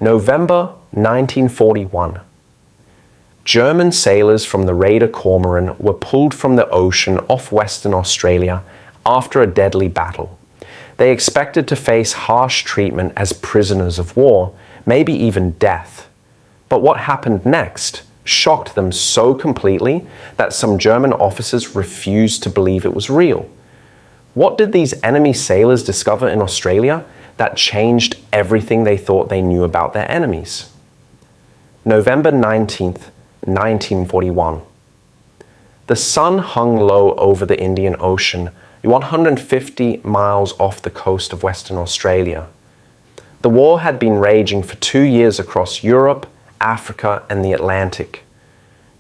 November 1941. German sailors from the raider Kormoran were pulled from the ocean off Western Australia after a deadly battle. They expected to face harsh treatment as prisoners of war, maybe even death. But what happened next shocked them so completely that some German officers refused to believe it was real. What did these enemy sailors discover in Australia that changed everything they thought they knew about their enemies? November 19th, 1941. The sun hung low over the Indian Ocean, 150 miles off the coast of Western Australia. The war had been raging for 2 years across Europe, Africa, and the Atlantic.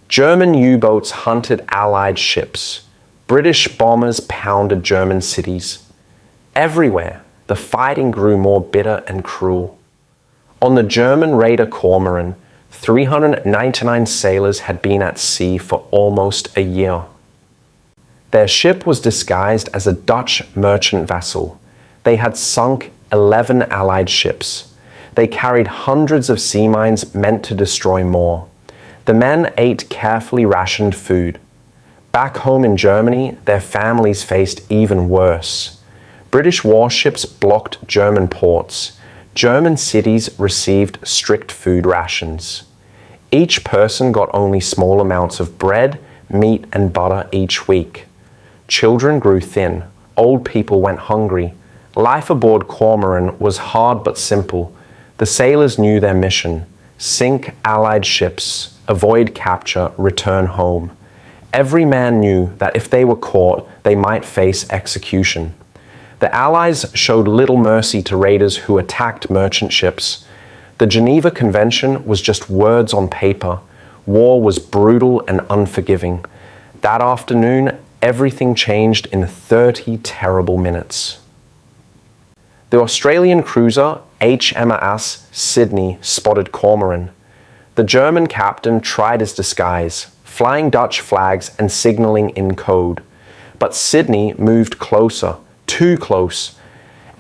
German U-boats hunted Allied ships. British bombers pounded German cities. Everywhere, the fighting grew more bitter and cruel. On the German raider Kormoran, 399 sailors had been at sea for almost a year. Their ship was disguised as a Dutch merchant vessel. They had sunk 11 Allied ships. They carried hundreds of sea mines meant to destroy more. The men ate carefully rationed food. Back home in Germany, their families faced even worse. British warships blocked German ports. German cities received strict food rations. Each person got only small amounts of bread, meat, and butter each week. Children grew thin. Old people went hungry. Life aboard Kormoran was hard but simple. The sailors knew their mission: sink Allied ships, avoid capture, return home. Every man knew that if they were caught, they might face execution. The Allies showed little mercy to raiders who attacked merchant ships. The Geneva Convention was just words on paper. War was brutal and unforgiving. That afternoon, everything changed in 30 terrible minutes. The Australian cruiser HMAS Sydney spotted Kormoran. The German captain tried his disguise, flying Dutch flags and signaling in code. But Sydney moved closer, too close.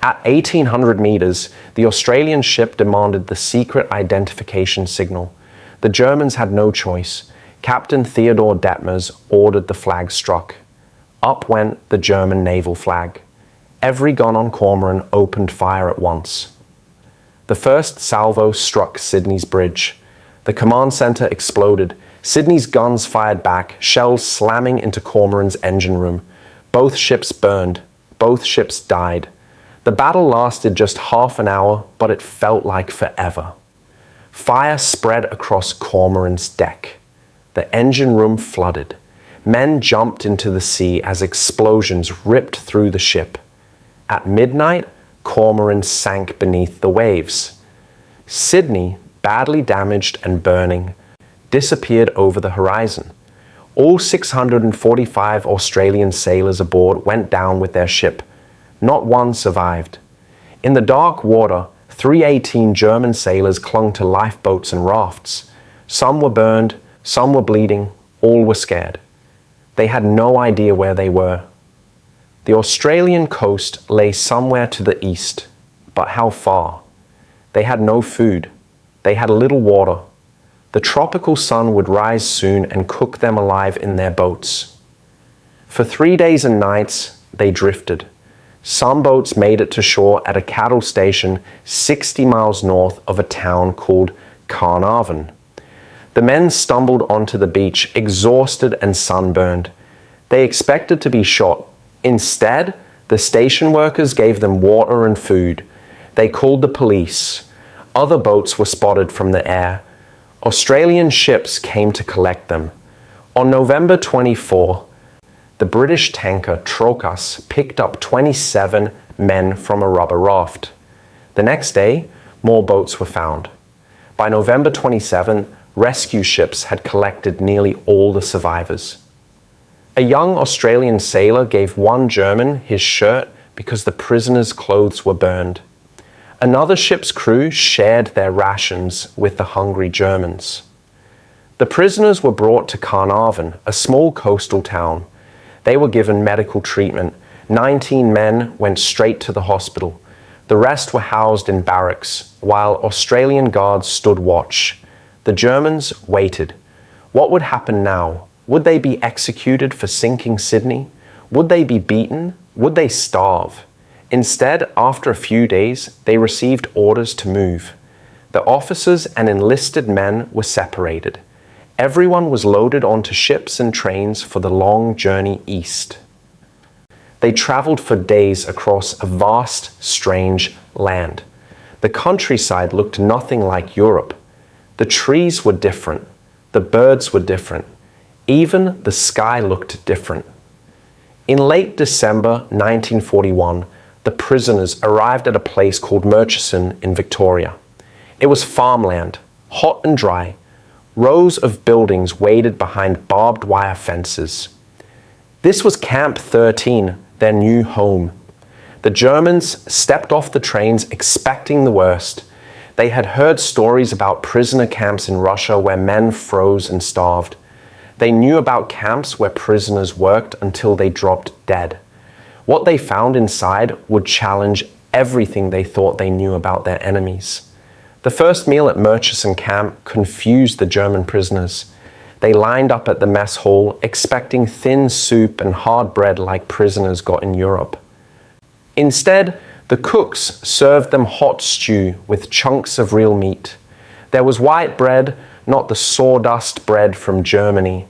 At 1,800 meters, the Australian ship demanded the secret identification signal. The Germans had no choice. Captain Theodor Detmers ordered the flag struck. Up went the German naval flag. Every gun on Kormoran opened fire at once. The first salvo struck Sydney's bridge. The command center exploded. Sydney's guns fired back, shells slamming into Kormoran's engine room. Both ships burned. Both ships died. The battle lasted just half an hour, but it felt like forever. Fire spread across Kormoran's deck. The engine room flooded. Men jumped into the sea as explosions ripped through the ship. At midnight, Kormoran sank beneath the waves. Sydney, badly damaged and burning, disappeared over the horizon. All 645 Australian sailors aboard went down with their ship. Not one survived. In the dark water, 318 German sailors clung to lifeboats and rafts. Some were burned, some were bleeding, all were scared. They had no idea where they were. The Australian coast lay somewhere to the east, but how far? They had no food. They had little water. The tropical sun would rise soon and cook them alive in their boats. For 3 days and nights, they drifted. Some boats made it to shore at a cattle station 60 miles north of a town called Carnarvon. The men stumbled onto the beach, exhausted and sunburned. They expected to be shot. Instead, the station workers gave them water and food. They called the police. Other boats were spotted from the air. Australian ships came to collect them. On November 24, the British tanker Trocas picked up 27 men from a rubber raft. The next day, more boats were found. By November 27, rescue ships had collected nearly all the survivors. A young Australian sailor gave one German his shirt because the prisoners' clothes were burned. Another ship's crew shared their rations with the hungry Germans. The prisoners were brought to Carnarvon, a small coastal town. They were given medical treatment. 19 men went straight to the hospital. The rest were housed in barracks, while Australian guards stood watch. The Germans waited. What would happen now? Would they be executed for sinking Sydney? Would they be beaten? Would they starve? Instead, after a few days, they received orders to move. The officers and enlisted men were separated. Everyone was loaded onto ships and trains for the long journey east. They traveled for days across a vast, strange land. The countryside looked nothing like Europe. The trees were different. The birds were different. Even the sky looked different. In late December 1941, the prisoners arrived at a place called Murchison in Victoria. It was farmland, hot and dry. Rows of buildings waited behind barbed wire fences. This was Camp 13, their new home. The Germans stepped off the trains expecting the worst. They had heard stories about prisoner camps in Russia where men froze and starved. They knew about camps where prisoners worked until they dropped dead. What they found inside would challenge everything they thought they knew about their enemies. The first meal at Murchison camp confused the German prisoners. They lined up at the mess hall, expecting thin soup and hard bread like prisoners got in Europe. Instead, the cooks served them hot stew with chunks of real meat. There was white bread, not the sawdust bread from Germany.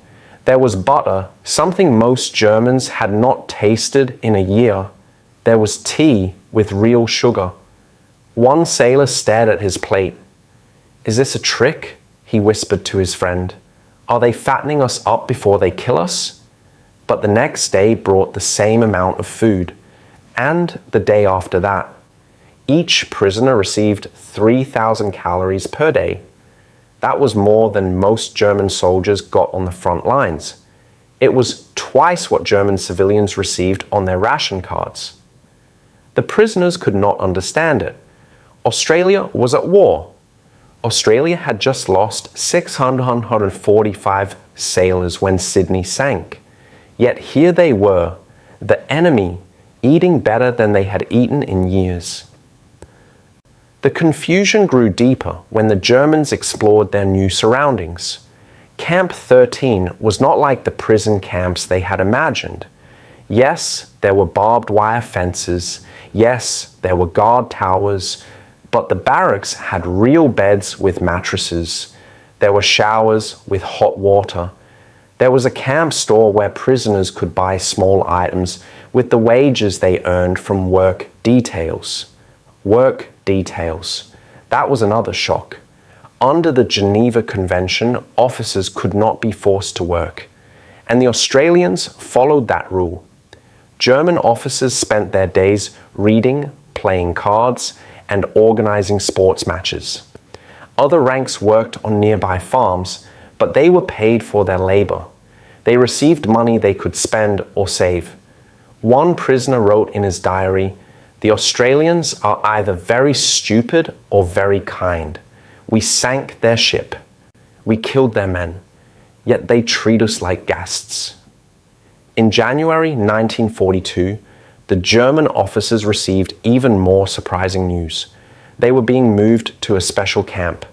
There was butter, something most Germans had not tasted in a year. There was tea with real sugar. One sailor stared at his plate. "Is this a trick?" he whispered to his friend. "Are they fattening us up before they kill us?" But the next day brought the same amount of food, and the day after that. Each prisoner received 3,000 calories per day. That was more than most German soldiers got on the front lines. It was twice what German civilians received on their ration cards. The prisoners could not understand it. Australia was at war. Australia had just lost 645 sailors when Sydney sank. Yet here they were, the enemy, eating better than they had eaten in years. The confusion grew deeper when the Germans explored their new surroundings. Camp 13 was not like the prison camps they had imagined. Yes, there were barbed wire fences. Yes, there were guard towers. But the barracks had real beds with mattresses. There were showers with hot water. There was a camp store where prisoners could buy small items with the wages they earned from work details. Work details. That was another shock. Under the Geneva Convention, officers could not be forced to work. And the Australians followed that rule. German officers spent their days reading, playing cards, and organizing sports matches. Other ranks worked on nearby farms, but they were paid for their labor. They received money they could spend or save. One prisoner wrote in his diary, "The Australians are either very stupid or very kind. We sank their ship. We killed their men, yet they treat us like guests." In January 1942, the German officers received even more surprising news. They were being moved to a special camp.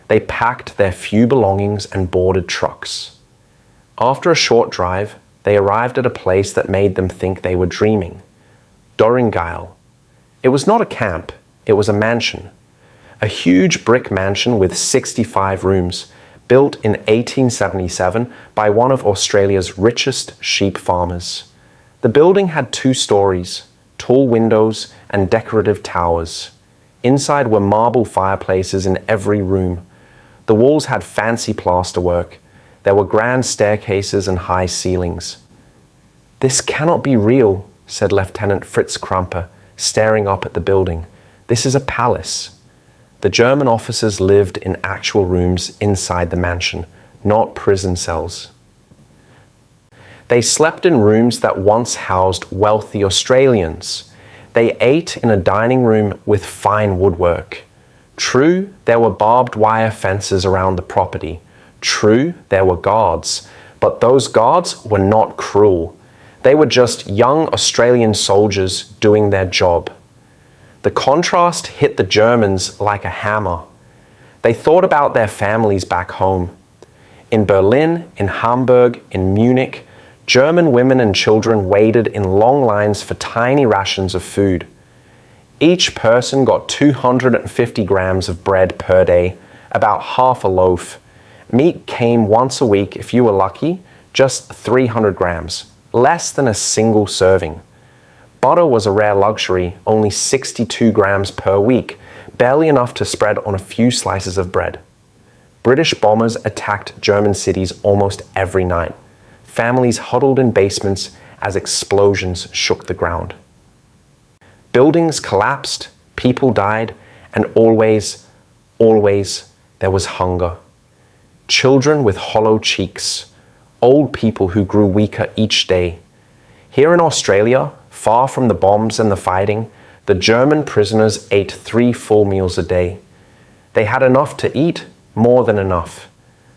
They packed their few belongings and boarded trucks. After a short drive, they arrived at a place that made them think they were dreaming. Doringeil. It was not a camp, it was a mansion. A huge brick mansion with 65 rooms, built in 1877 by one of Australia's richest sheep farmers. The building had 2 stories, tall windows and decorative towers. Inside were marble fireplaces in every room. The walls had fancy plasterwork. There were grand staircases and high ceilings. "This cannot be real," said Lieutenant Fritz Krampe, staring up at the building. "This is a palace." The German officers lived in actual rooms inside the mansion, not prison cells. They slept in rooms that once housed wealthy Australians. They ate in a dining room with fine woodwork. True, there were barbed wire fences around the property. True, there were guards, but those guards were not cruel. They were just young Australian soldiers doing their job. The contrast hit the Germans like a hammer. They thought about their families back home. In Berlin, in Hamburg, in Munich, German women and children waited in long lines for tiny rations of food. Each person got 250 grams of bread per day, about half a loaf. Meat came once a week if you were lucky, just 300 grams, less than a single serving. Butter was a rare luxury, only 62 grams per week, barely enough to spread on a few slices of bread. British bombers attacked German cities almost every night. Families huddled in basements as explosions shook the ground. Buildings collapsed, people died, and always there was hunger. Children with hollow cheeks, old people who grew weaker each day. Here in Australia, far from the bombs and the fighting, the German prisoners ate 3 full meals a day. They had enough to eat, more than enough.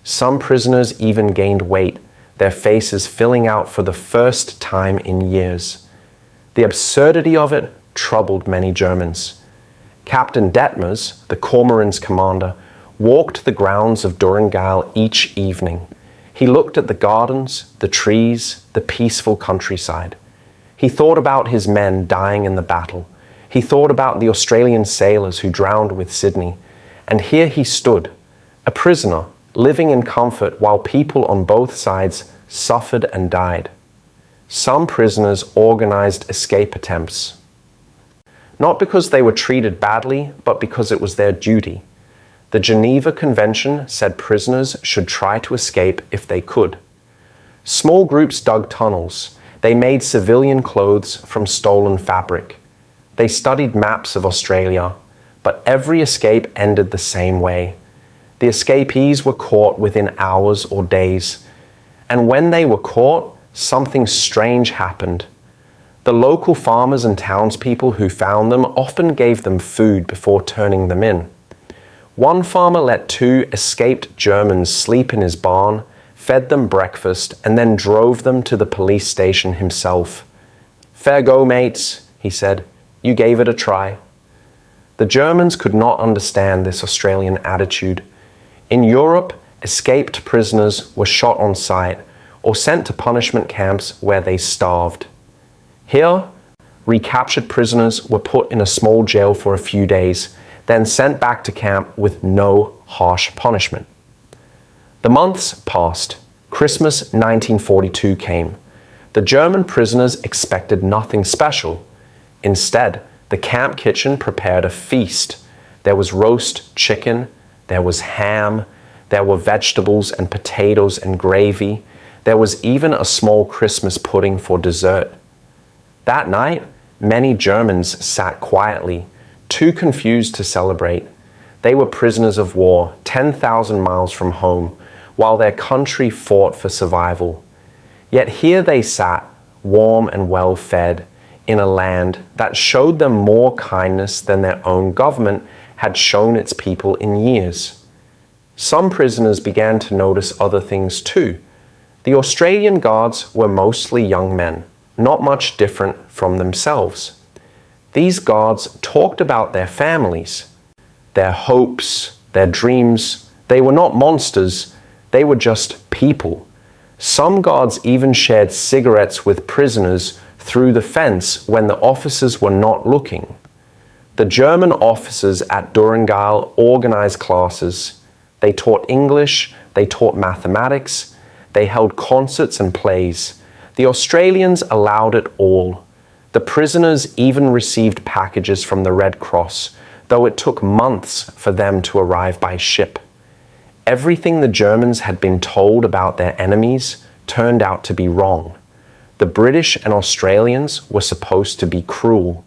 Some prisoners even gained weight, their faces filling out for the first time in years. The absurdity of it troubled many Germans. Captain Detmers, the Kormoran's commander, walked the grounds of Durangale each evening. He looked at the gardens, the trees, the peaceful countryside. He thought about his men dying in the battle. He thought about the Australian sailors who drowned with Sydney. And here he stood, a prisoner, living in comfort while people on both sides suffered and died. Some prisoners organized escape attempts. Not because they were treated badly, but because it was their duty. The Geneva Convention said prisoners should try to escape if they could. Small groups dug tunnels. They made civilian clothes from stolen fabric. They studied maps of Australia, but every escape ended the same way. The escapees were caught within hours or days. And when they were caught, something strange happened. The local farmers and townspeople who found them often gave them food before turning them in. One farmer let 2 escaped Germans sleep in his barn, fed them breakfast, and then drove them to the police station himself. "Fair go, mates," he said. "You gave it a try." The Germans could not understand this Australian attitude. In Europe, escaped prisoners were shot on sight or sent to punishment camps where they starved. Here, recaptured prisoners were put in a small jail for a few days, then sent back to camp with no harsh punishment. The months passed. Christmas 1942 came. The German prisoners expected nothing special. Instead, the camp kitchen prepared a feast. There was roast chicken, there was ham, there were vegetables and potatoes and gravy. There was even a small Christmas pudding for dessert. That night, many Germans sat quietly, too confused to celebrate. They were prisoners of war, 10,000 miles from home, while their country fought for survival. Yet here they sat, warm and well-fed, in a land that showed them more kindness than their own government had shown its people in years. Some prisoners began to notice other things too. The Australian guards were mostly young men, not much different from themselves. These guards talked about their families, their hopes, their dreams. They were not monsters, they were just people. Some guards even shared cigarettes with prisoners through the fence when the officers were not looking. The German officers at Durangale organized classes. They taught English, they taught mathematics, they held concerts and plays. The Australians allowed it all. The prisoners even received packages from the Red Cross, though it took months for them to arrive by ship. Everything the Germans had been told about their enemies turned out to be wrong. The British and Australians were supposed to be cruel.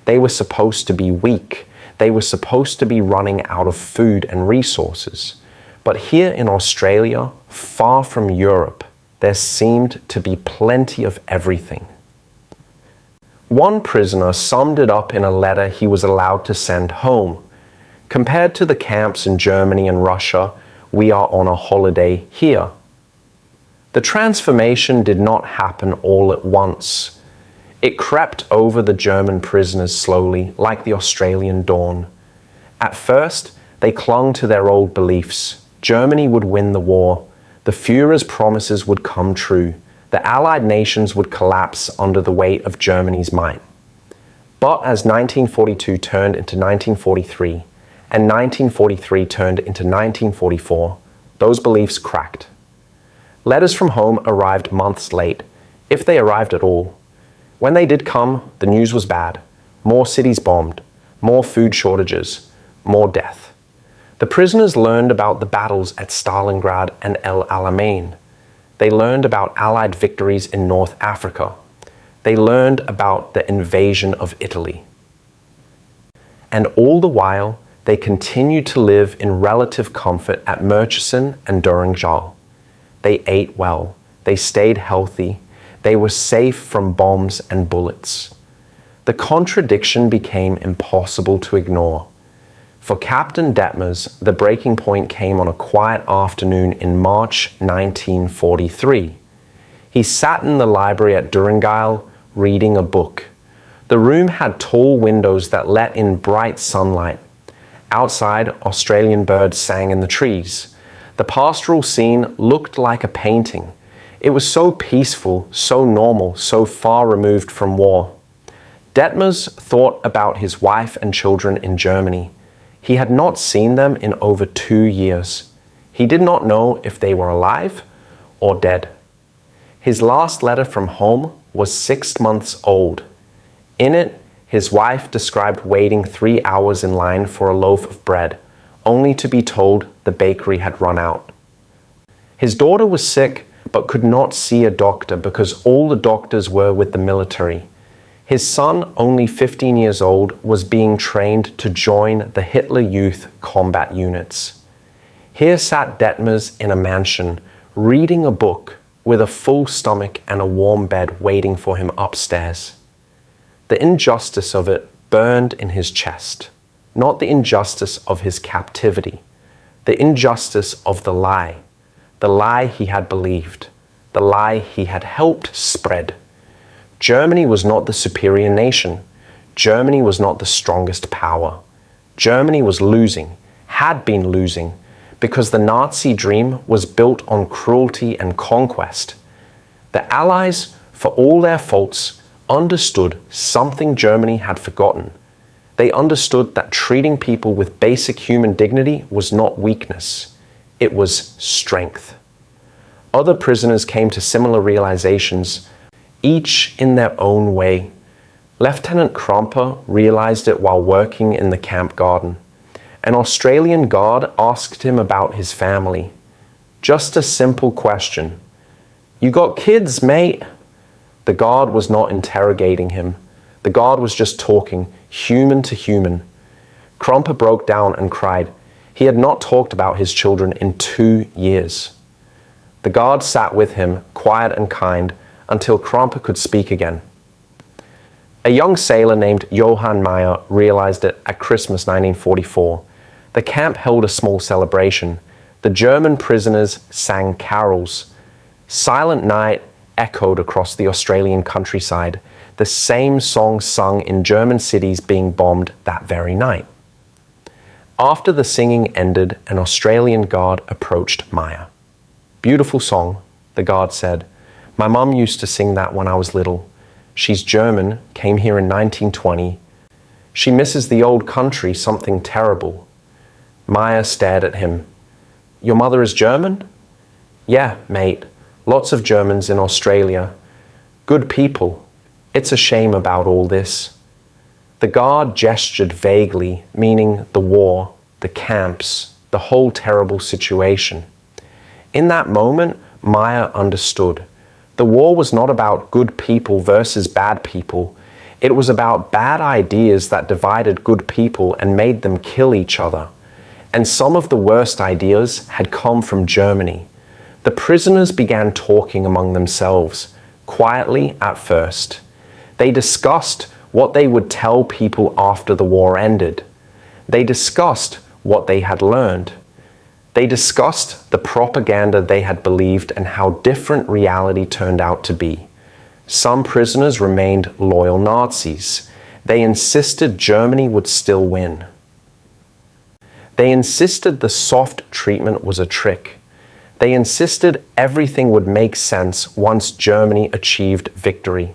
They were supposed to be weak. They were supposed to be running out of food and resources. But here in Australia, far from Europe, there seemed to be plenty of everything. One prisoner summed it up in a letter he was allowed to send home. Compared to the camps in Germany and Russia, we are on a holiday here. The transformation did not happen all at once. It crept over the German prisoners slowly, like the Australian dawn. At first, they clung to their old beliefs. Germany would win the war. The Führer's promises would come true. The Allied nations would collapse under the weight of Germany's might. But as 1942 turned into 1943, and 1943 turned into 1944, those beliefs cracked. Letters from home arrived months late, if they arrived at all. When they did come, the news was bad. More cities bombed, more food shortages, more death. The prisoners learned about the battles at Stalingrad and El Alamein. They learned about Allied victories in North Africa. They learned about the invasion of Italy. And all the while, they continued to live in relative comfort at Murchison and Durangtal. They ate well. They stayed healthy. They were safe from bombs and bullets. The contradiction became impossible to ignore. For Captain Detmers, the breaking point came on a quiet afternoon in March 1943. He sat in the library at Durangtal reading a book. The room had tall windows that let in bright sunlight. Outside, Australian birds sang in the trees. The pastoral scene looked like a painting. It was so peaceful, so normal, so far removed from war. Detmers thought about his wife and children in Germany. He had not seen them in over 2 years. He did not know if they were alive or dead. His last letter from home was 6 months old. In it, his wife described waiting 3 hours in line for a loaf of bread, only to be told the bakery had run out. His daughter was sick, but could not see a doctor because all the doctors were with the military. His son, only 15 years old, was being trained to join the Hitler Youth combat units. Here sat Detmers in a mansion, reading a book, with a full stomach and a warm bed waiting for him upstairs. The injustice of it burned in his chest, not the injustice of his captivity, the injustice of the lie he had believed, the lie he had helped spread. Germany was not the superior nation. Germany was not the strongest power. Germany was losing, had been losing, because the Nazi dream was built on cruelty and conquest. The Allies, for all their faults, understood something Germany had forgotten. They understood that treating people with basic human dignity was not weakness. It was strength. Other prisoners came to similar realizations, each in their own way. Lieutenant Krompe realized it while working in the camp garden. An Australian guard asked him about his family. Just a simple question. "You got kids, mate?" The guard was not interrogating him. The guard was just talking, human to human. Krompe broke down and cried. He had not talked about his children in 2 years. The guard sat with him, quiet and kind, until Krompe could speak again. A young sailor named Johann Meyer realized it at Christmas 1944. The camp held a small celebration. The German prisoners sang carols. Silent Night echoed across the Australian countryside, the same song sung in German cities being bombed that very night. After the singing ended, an Australian guard approached Meyer. "Beautiful song," the guard said. "My mum used to sing that when I was little. She's German, came here in 1920. She misses the old country something terrible." Meyer stared at him. "Your mother is German?" "Yeah, mate. Lots of Germans in Australia. Good people. It's a shame about all this." The guard gestured vaguely, meaning the war, the camps, the whole terrible situation. In that moment, Meyer understood. The war was not about good people versus bad people. It was about bad ideas that divided good people and made them kill each other. And some of the worst ideas had come from Germany. The prisoners began talking among themselves, quietly at first. They discussed what they would tell people after the war ended. They discussed what they had learned. They discussed the propaganda they had believed and how different reality turned out to be. Some prisoners remained loyal Nazis. They insisted Germany would still win. They insisted the soft treatment was a trick. They insisted everything would make sense once Germany achieved victory.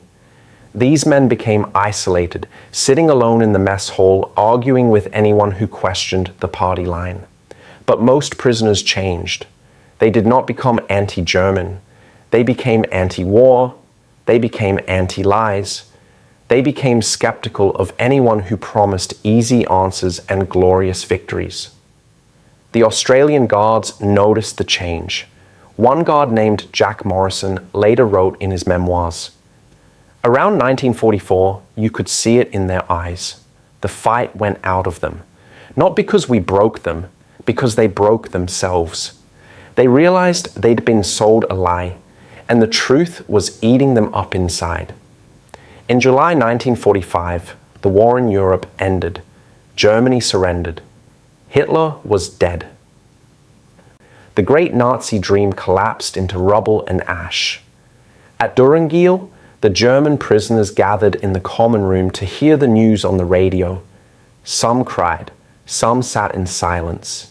These men became isolated, sitting alone in the mess hall, arguing with anyone who questioned the party line. But most prisoners changed. They did not become anti-German. They became anti-war. They became anti-lies. They became skeptical of anyone who promised easy answers and glorious victories. The Australian Guards noticed the change. One guard named Jack Morrison later wrote in his memoirs, "Around 1944, you could see it in their eyes. The fight went out of them. Not because we broke them, because they broke themselves. They realized they'd been sold a lie, and the truth was eating them up inside." In July 1945, the war in Europe ended. Germany surrendered. Hitler was dead. The great Nazi dream collapsed into rubble and ash. At Durangil, the German prisoners gathered in the common room to hear the news on the radio. Some cried, some sat in silence.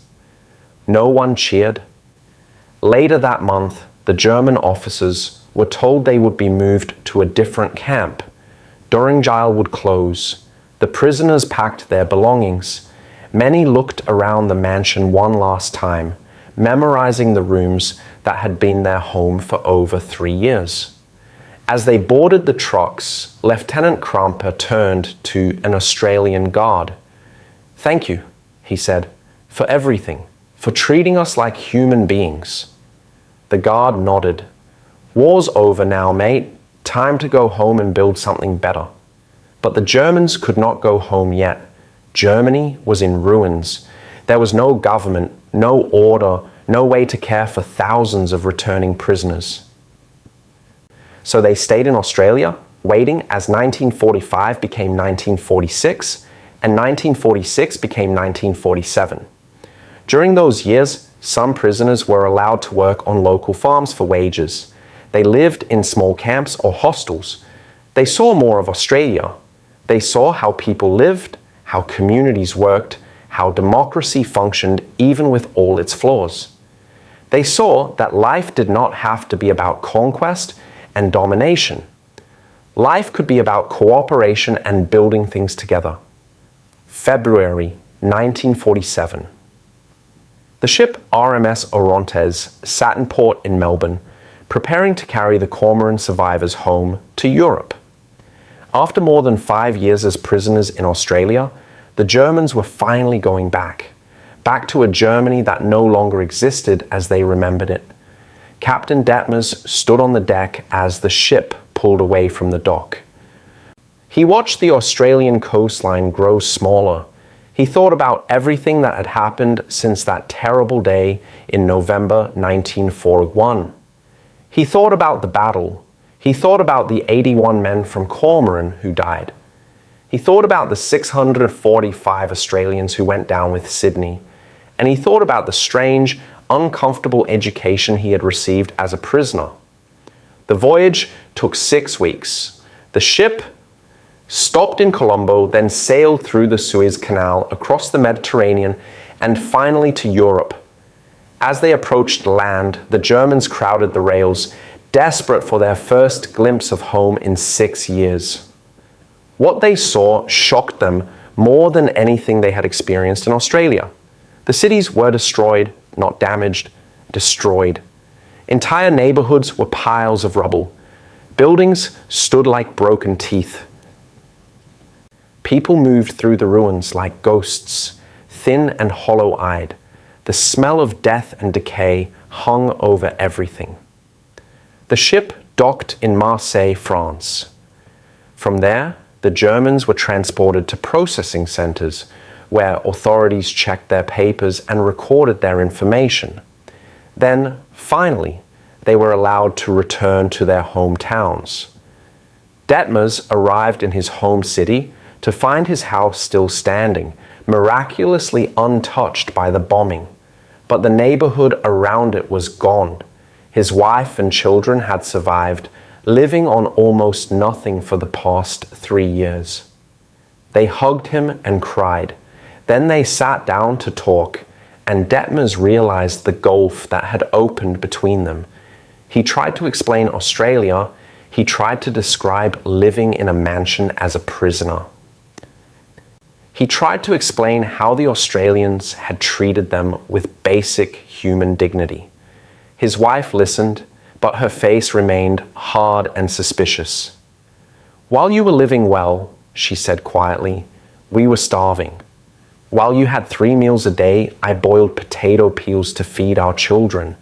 No one cheered. Later that month, the German officers were told they would be moved to a different camp. Durangil would close. The prisoners packed their belongings. Many looked around the mansion one last time, memorizing the rooms that had been their home for over 3 years. As they boarded the trucks, Lieutenant Kramper turned to an Australian guard. "Thank you," he said, "for everything, for treating us like human beings." The guard nodded. "War's over now, mate. Time to go home and build something better." But the Germans could not go home yet. Germany was in ruins. There was no government, no order, no way to care for thousands of returning prisoners. So they stayed in Australia, waiting as 1945 became 1946 and 1946 became 1947. During those years, some prisoners were allowed to work on local farms for wages. They lived in small camps or hostels. They saw more of Australia. They saw how people lived, how communities worked, how democracy functioned even with all its flaws. They saw that life did not have to be about conquest and domination. Life could be about cooperation and building things together. February 1947. The ship RMS Orontes sat in port in Melbourne, preparing to carry the Kormoran survivors home to Europe. After more than 5 years as prisoners in Australia, the Germans were finally going back to a Germany that no longer existed as they remembered it. Captain Detmers stood on the deck as the ship pulled away from the dock. He watched the Australian coastline grow smaller. He thought about everything that had happened since that terrible day in November 1941. He thought about the battle. He thought about the 81 men from Kormoran who died. He thought about the 645 Australians who went down with Sydney. And he thought about the strange, uncomfortable education he had received as a prisoner. The voyage took 6 weeks. The ship stopped in Colombo, then sailed through the Suez Canal, across the Mediterranean, and finally to Europe. As they approached land, the Germans crowded the rails, desperate for their first glimpse of home in 6 years. What they saw shocked them more than anything they had experienced in Australia. The cities were destroyed, not damaged, destroyed. Entire neighborhoods were piles of rubble. Buildings stood like broken teeth. People moved through the ruins like ghosts, thin and hollow-eyed. The smell of death and decay hung over everything. The ship docked in Marseille, France. From there, the Germans were transported to processing centers where authorities checked their papers and recorded their information. Then, finally, they were allowed to return to their hometowns. Detmers arrived in his home city to find his house still standing, miraculously untouched by the bombing. But the neighborhood around it was gone. His wife and children had survived, living on almost nothing for the past 3 years. They hugged him and cried. Then they sat down to talk, and Detmers realized the gulf that had opened between them. He tried to explain Australia. He tried to describe living in a mansion as a prisoner. He tried to explain how the Australians had treated them with basic human dignity. His wife listened, but her face remained hard and suspicious. "While you were living well," she said quietly, "we were starving. While you had 3 meals a day, I boiled potato peels to feed our children.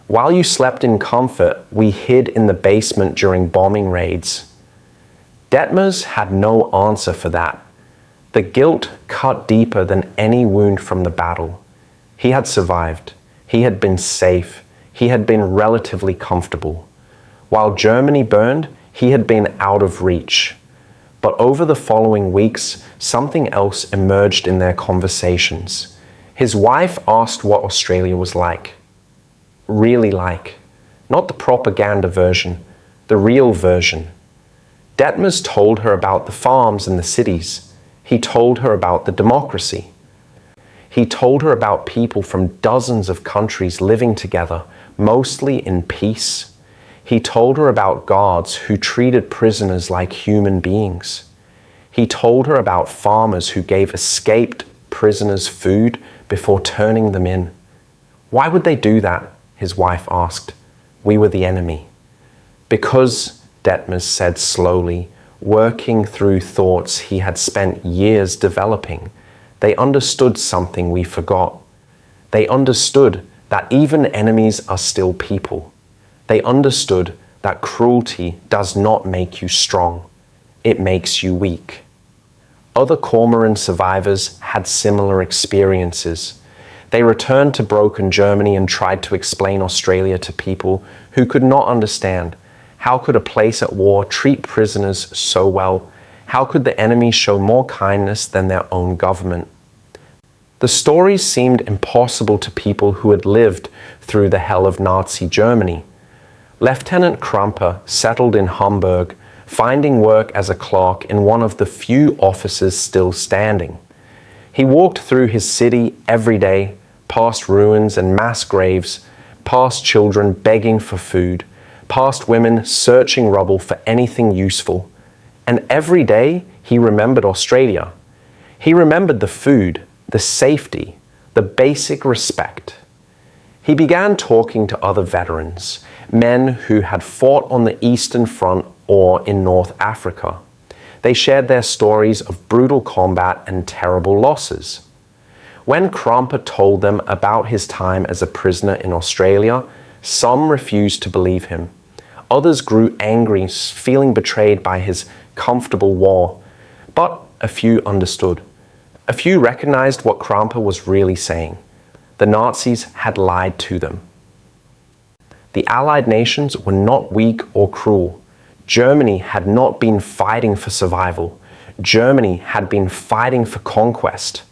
While you slept in comfort, we hid in the basement during bombing raids." Detmers had no answer for that. The guilt cut deeper than any wound from the battle. He had survived. He had been safe. He had been relatively comfortable. While Germany burned, he had been out of reach. But over the following weeks, something else emerged in their conversations. His wife asked what Australia was like. Really like. Not the propaganda version, the real version. Detmers told her about the farms and the cities. He told her about the democracy. He told her about people from dozens of countries living together, mostly in peace. He told her about guards who treated prisoners like human beings. He told her about farmers who gave escaped prisoners food before turning them in. "Why would they do that?" his wife asked. "We were the enemy." "Because," Detmers said slowly, working through thoughts he had spent years developing, "they understood something we forgot. They understood that even enemies are still people. They understood that cruelty does not make you strong. It makes you weak." Other Kormoran survivors had similar experiences. They returned to broken Germany and tried to explain Australia to people who could not understand. How could a place at war treat prisoners so well? How could the enemy show more kindness than their own government? The stories seemed impossible to people who had lived through the hell of Nazi Germany. Lieutenant Kramper settled in Hamburg, finding work as a clerk in one of the few offices still standing. He walked through his city every day, past ruins and mass graves, past children begging for food, past women searching rubble for anything useful. And every day he remembered Australia. He remembered the food, the safety, the basic respect. He began talking to other veterans, men who had fought on the Eastern Front or in North Africa. They shared their stories of brutal combat and terrible losses. When Kramper told them about his time as a prisoner in Australia, some refused to believe him. Others grew angry, feeling betrayed by his comfortable war. But a few understood. A few recognized what Kramper was really saying. The Nazis had lied to them. The Allied nations were not weak or cruel. Germany had not been fighting for survival. Germany had been fighting for conquest.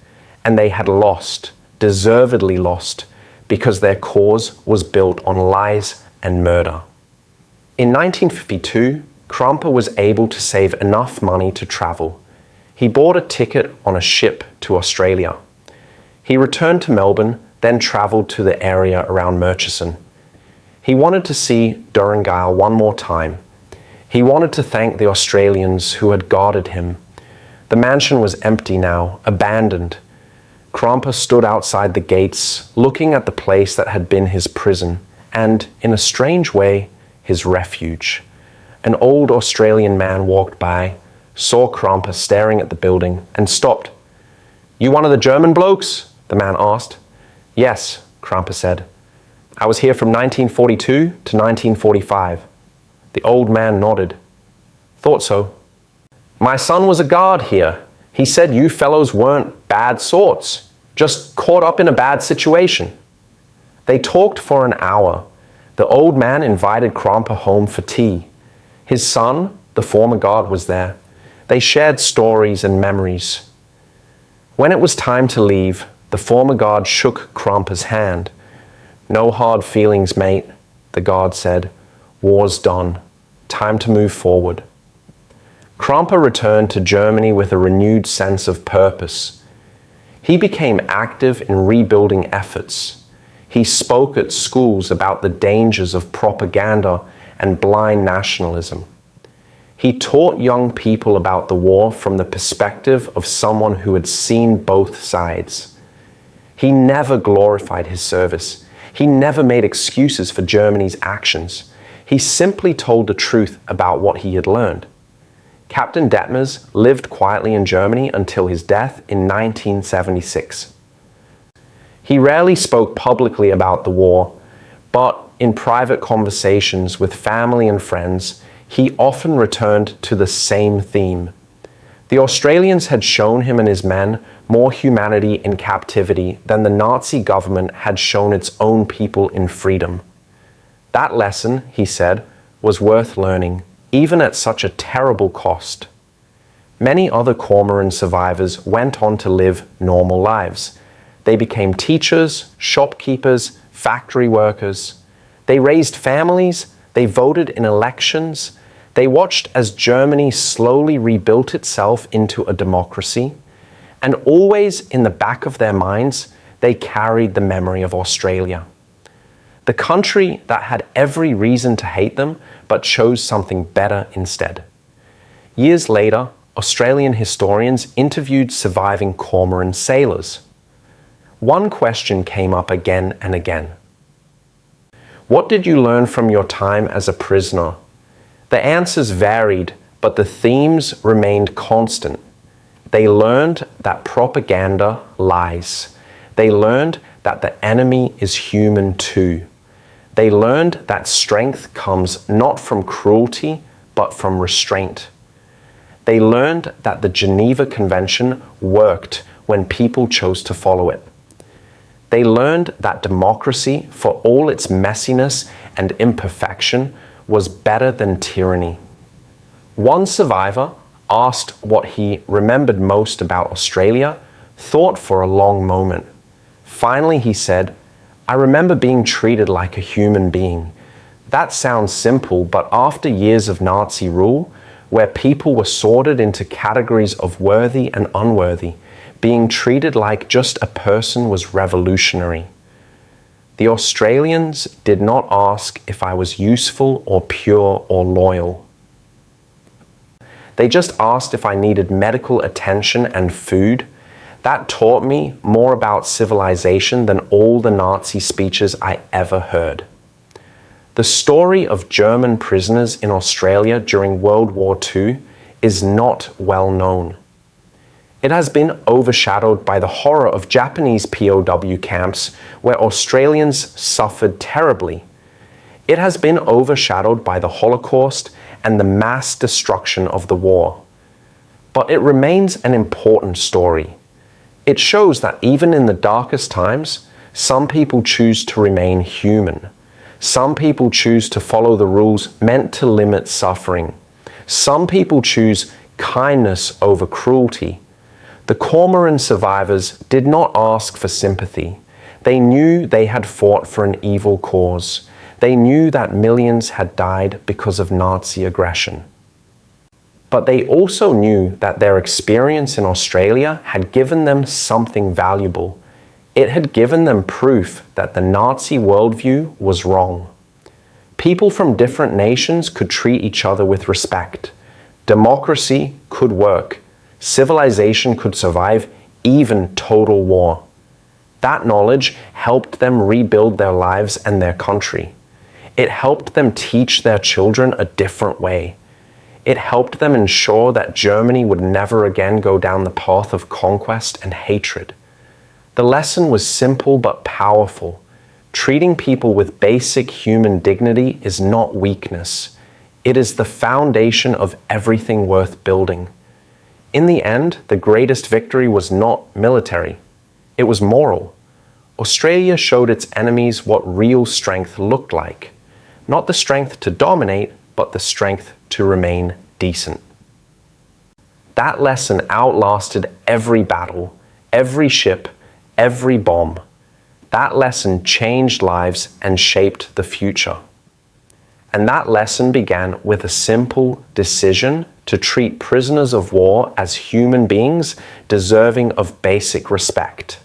And they had lost, deservedly lost, because their cause was built on lies and murder. In 1952, Kramper was able to save enough money to travel. He bought a ticket on a ship to Australia. He returned to Melbourne, then travelled to the area around Murchison. He wanted to see Durangale one more time. He wanted to thank the Australians who had guarded him. The mansion was empty now, abandoned. Kramper stood outside the gates, looking at the place that had been his prison, and, in a strange way, his refuge. An old Australian man walked by, saw Kramper staring at the building, and stopped. "You one of the German blokes?" the man asked. "Yes," Kramper said. "I was here from 1942 to 1945. The old man nodded. "Thought so. My son was a guard here. He said you fellows weren't bad sorts, just caught up in a bad situation." They talked for an hour. The old man invited Kramper home for tea. His son, the former guard, was there. They shared stories and memories. When it was time to leave, the former guard shook Kramper's hand. "No hard feelings, mate," the guard said. "War's done. Time to move forward. Krampa returned to Germany with a renewed sense of purpose. He became active in rebuilding efforts. He spoke at schools about the dangers of propaganda and blind nationalism. He taught young people about the war from the perspective of someone who had seen both sides. He never glorified his service. He never made excuses for Germany's actions. He simply told the truth about what he had learned. Captain Detmers lived quietly in Germany until his death in 1976. He rarely spoke publicly about the war, but in private conversations with family and friends, he often returned to the same theme. The Australians had shown him and his men more humanity in captivity than the Nazi government had shown its own people in freedom. That lesson, he said, was worth learning, even at such a terrible cost. Many other Kormoran survivors went on to live normal lives. They became teachers, shopkeepers, factory workers. They raised families, they voted in elections, they watched as Germany slowly rebuilt itself into a democracy, and always in the back of their minds, they carried the memory of Australia. The country that had every reason to hate them, but chose something better instead. Years later, Australian historians interviewed surviving Kormoran sailors. One question came up again and again. What did you learn from your time as a prisoner? The answers varied, but the themes remained constant. They learned that propaganda lies. They learned that the enemy is human too. They learned that strength comes not from cruelty, but from restraint. They learned that the Geneva Convention worked when people chose to follow it. They learned that democracy, for all its messiness and imperfection, was better than tyranny. One survivor, asked what he remembered most about Australia, thought for a long moment. Finally, he said, "I remember being treated like a human being. That sounds simple, but after years of Nazi rule, where people were sorted into categories of worthy and unworthy, being treated like just a person was revolutionary. The Australians did not ask if I was useful or pure or loyal. They just asked if I needed medical attention and food. That taught me more about civilization than all the Nazi speeches I ever heard." The story of German prisoners in Australia during World War II is not well known. It has been overshadowed by the horror of Japanese POW camps where Australians suffered terribly. It has been overshadowed by the Holocaust and the mass destruction of the war. But it remains an important story. It shows that even in the darkest times, some people choose to remain human. Some people choose to follow the rules meant to limit suffering. Some people choose kindness over cruelty. The Kormoran survivors did not ask for sympathy. They knew they had fought for an evil cause. They knew that millions had died because of Nazi aggression. But they also knew that their experience in Australia had given them something valuable. It had given them proof that the Nazi worldview was wrong. People from different nations could treat each other with respect. Democracy could work. Civilization could survive even total war. That knowledge helped them rebuild their lives and their country. It helped them teach their children a different way. It helped them ensure that Germany would never again go down the path of conquest and hatred. The lesson was simple but powerful. Treating people with basic human dignity is not weakness. It is the foundation of everything worth building. In the end, the greatest victory was not military. It was moral. Australia showed its enemies what real strength looked like. Not the strength to dominate, but the strength to remain decent. That lesson outlasted every battle, every ship, every bomb. That lesson changed lives and shaped the future. And that lesson began with a simple decision to treat prisoners of war as human beings deserving of basic respect.